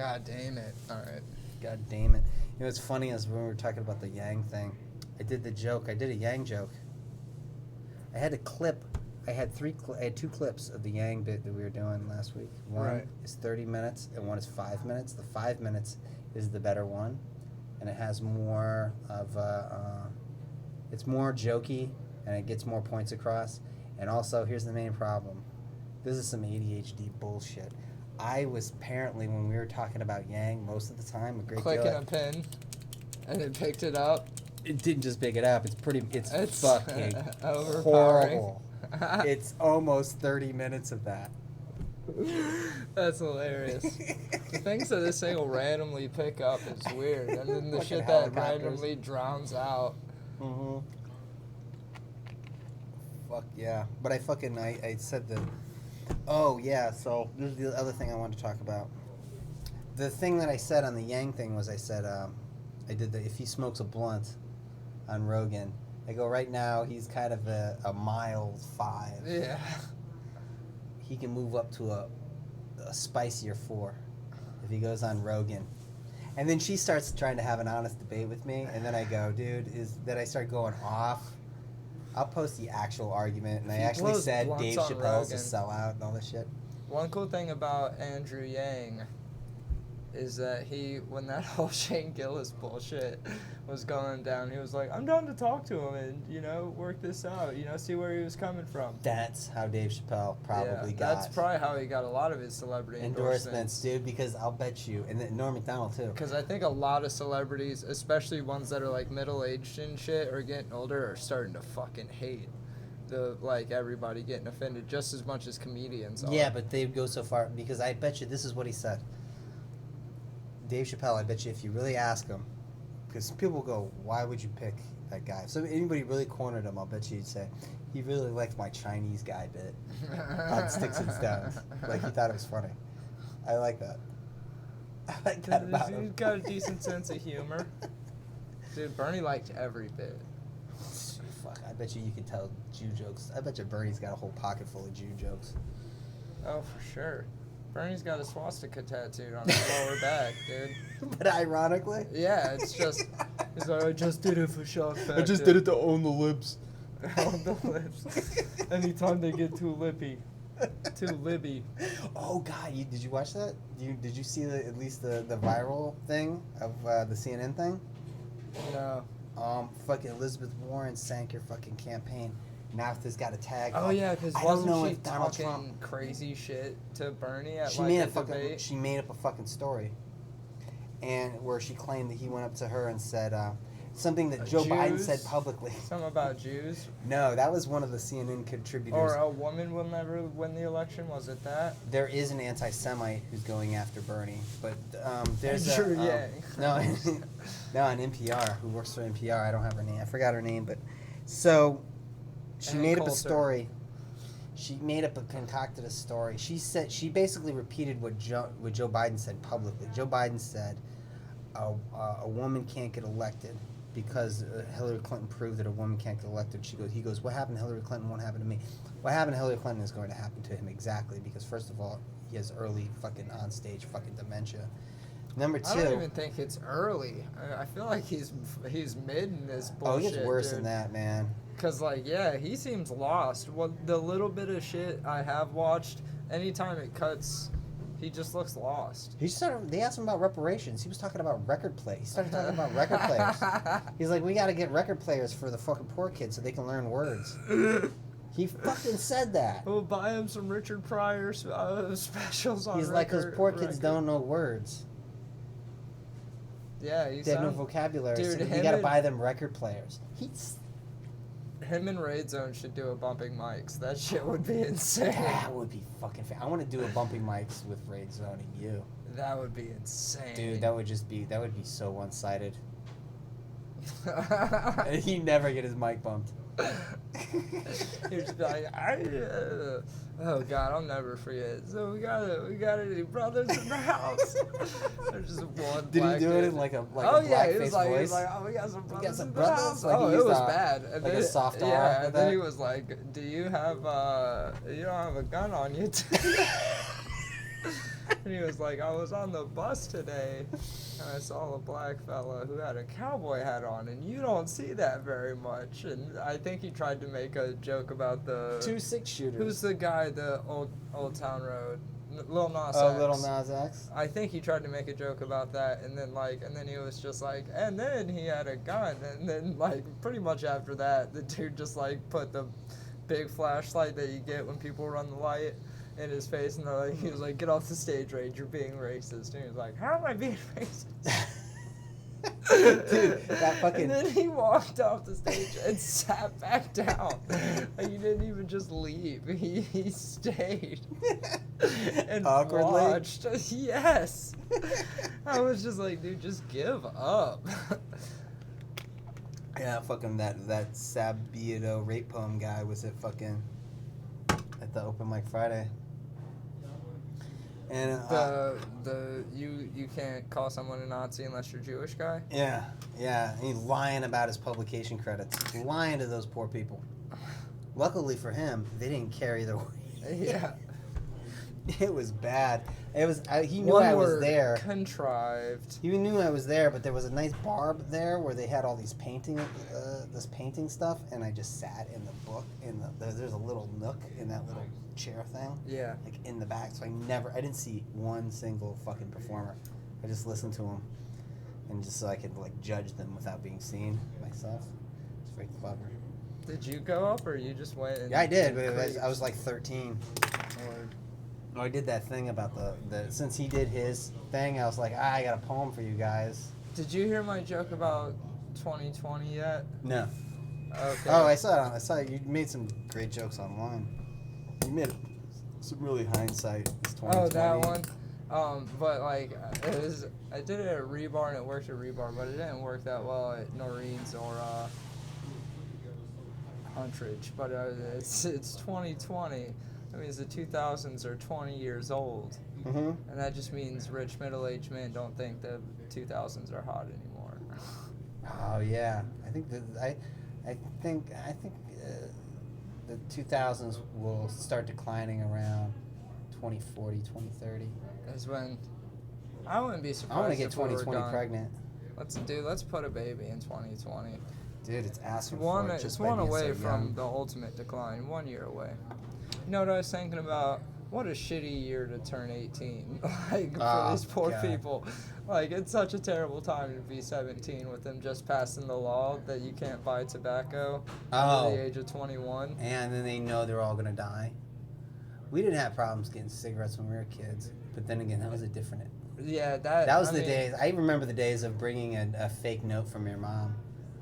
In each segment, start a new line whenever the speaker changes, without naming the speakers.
God damn it. All right.
God damn it. You know what's funny is when we were talking about the Yang thing, I did a Yang joke. I had a clip. I had two clips of the Yang bit that we were doing last week. One is 30 minutes and one is 5 minutes. The 5 minutes is the better one, and it has more of it's more jokey and it gets more points across. And also, here's the main problem. This is some ADHD bullshit. I was apparently, when we were talking about Yang, most of the time, a great
Clicking
deal.
a pin, and it picked it up.
It didn't just pick it up. It's fucking
overpowering.
Horrible. It's almost 30 minutes of that.
That's hilarious. The things that this thing will randomly pick up is weird, and then the
Fucking
shit that
helicopters.
randomly drowns out.
Mm-hmm. Fuck yeah. But I said the... Oh, yeah, so this is the other thing I wanted to talk about. The thing that I said on the Yang thing was I said, I did if he smokes a blunt on Rogan, I go, right now, he's kind of a mild 5.
Yeah.
He can move up to a spicier 4 if he goes on Rogan. And then she starts trying to have an honest debate with me, and then I go, dude, then I start going off. I'll post the actual argument, and I actually said Dave Chappelle's a sellout and all this shit.
One cool thing about Andrew Yang is that when that whole Shane Gillis bullshit was going down, he was like, I'm down to talk to him and, work this out, see where he was coming from.
That's how Dave Chappelle probably got.
That's probably how he got a lot of his celebrity endorsements,
dude, because I'll bet you, and then Norm Macdonald too.
Because I think a lot of celebrities, especially ones that are like middle-aged and shit or getting older, are starting to fucking hate everybody getting offended just as much as comedians are.
Yeah, but they go so far, because I bet you this is what he said. Dave Chappelle, I bet you if you really ask him, because people go, why would you pick that guy? So anybody really cornered him, I'll bet you he'd say, he really liked my Chinese guy bit on Sticks and Stones. Like, he thought it was funny. I like that. I like that about him.
He's got a decent sense of humor. Dude, Bernie liked every bit.
Fuck, I bet you could tell Jew jokes. I bet you Bernie's got a whole pocket full of Jew jokes.
Oh, for sure. Bernie's got a swastika tattooed on his lower back, dude.
But ironically?
Yeah, it's just... He's like, I just did it for shock factor.
I just did it to own the lips.
Own the lips. Anytime they get too lippy. Too libby.
Oh, God, did you watch that? Did you see at least the viral thing of the CNN thing?
No.
Fucking Elizabeth Warren sank your fucking campaign. NAFTA's got a tag.
Oh yeah, because wasn't she talking crazy shit to Bernie at a debate?
She made up a fucking story, and where she claimed that he went up to her and said something that Joe Biden said publicly.
Something about Jews?
No, that was one of the CNN contributors.
Or a woman will never win the election. Was it that?
There is an anti-Semite who's going after Bernie, but there's no on NPR who works for NPR. I don't have her name. I forgot her name, but so. She made up a story. She concocted a story. She basically repeated what Joe Biden said publicly. Joe Biden said a woman can't get elected because Hillary Clinton proved that a woman can't get elected. He goes, what happened to Hillary Clinton won't happen to me. What happened to Hillary Clinton is going to happen to him exactly because first of all, he has early fucking onstage fucking dementia. Number 2.
I don't even think it's early. I feel like he's mid in this bullshit.
Oh, he gets worse than that, man.
Because, he seems lost. Well, the little bit of shit I have watched, anytime it cuts, he just looks lost.
They asked him about reparations. He was talking about record plays. He started talking about record players. He's like, we got to get record players for the fucking poor kids so they can learn words. He fucking said that.
We'll buy him some Richard Pryor specials on
He's like, those poor kids don't know words.
Yeah,
they have no vocabulary, dude, so we got to buy them record players.
Him and Raid Zone should do a bumping mics. That shit would be insane.
That would be fucking I want to do a bumping mics with Raid Zone and you.
That would be insane.
Dude, that would be so one-sided. He'd never get his mic bumped.
He'd just be like, oh God, I'll never forget. So we got any brothers in the house? There's just one.
Did he do it in like a blackface voice?
He was like, oh, we got some brothers in the house.
Like
it was bad. And
like
then,
a soft R.
Yeah, and then he was like, do you have you don't have a gun on you? And he was like, I was on the bus today and I saw a black fella who had a cowboy hat on, and you don't see that very much. And I think he tried to make a joke about the
2 6-shooters.
Who's the guy, the Old Town Road? Lil Nas X.
Oh, Lil Nas X?
I think he tried to make a joke about that, and then he was just like, and then he had a gun, and then like pretty much after that, the dude just like put the big flashlight that you get when people run the light in his face, and he was like, get off the stage, Rage, you're being racist. And he was like, how am I being racist?
Dude, that fucking...
And then he walked off the stage and sat back down. Like, he didn't even just leave. He stayed. And
awkwardly
watched. Yes. I was just like, dude, just give up.
Yeah, fucking that Sabiedo rape poem guy was at the open mic Friday. And
you can't call someone a Nazi unless you're Jewish guy?
Yeah. And he's lying about his publication credits. Lying to those poor people. Luckily for him, they didn't carry their weight.
Yeah.
It was bad. He knew I was there.
Contrived.
He knew I was there, but there was a nice bar there where they had all these painting stuff, and I just sat in the book. There's a little nook in that little chair thing.
Yeah.
Like in the back, so I didn't see one single fucking performer. I just listened to them, and just so I could like judge them without being seen myself. It's very clever.
Did you go up, or you just went? And
Yeah, I did, but I was like 13.
Or
I did that thing about since he did his thing, I was like, I got a poem for you guys.
did you hear my joke about 2020 yet?
No.
Okay.
Oh, I saw it. You made some great jokes online. You made some really hindsight. It's 2020.
Oh, that one. But like, I did it at Rebar and it worked at Rebar, but it didn't work that well at Noreen's or Huntridge. But it's 2020. That means the 2000s are 20 years old,
Mm-hmm.
and that just means rich middle-aged men don't think the 2000s are hot anymore.
Oh yeah, I think the 2000s will start declining around 2040, 2030.
Is when I wouldn't be surprised.
I want to get
if we were
2020
done.
pregnant.
Let's put a baby in 2020.
Dude, it's asking for it.
It's one away from the ultimate decline. 1 year away. You know what I was thinking about? What a shitty year to turn 18. Like, for these poor people. Like, it's such a terrible time to be 17 with them just passing the law that you can't buy tobacco under the age of 21.
And then they know they're all going to die. We didn't have problems getting cigarettes when we were kids. But then again, that was a different...
Yeah,
that was the days. I remember the days of bringing a fake note from your mom.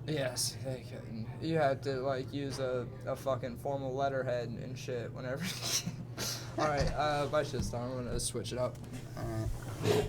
Yes, they couldn't. You had to like use a fucking formal letterhead and shit whenever. All right, bye, shitstorm. I'm gonna switch it up.
All right.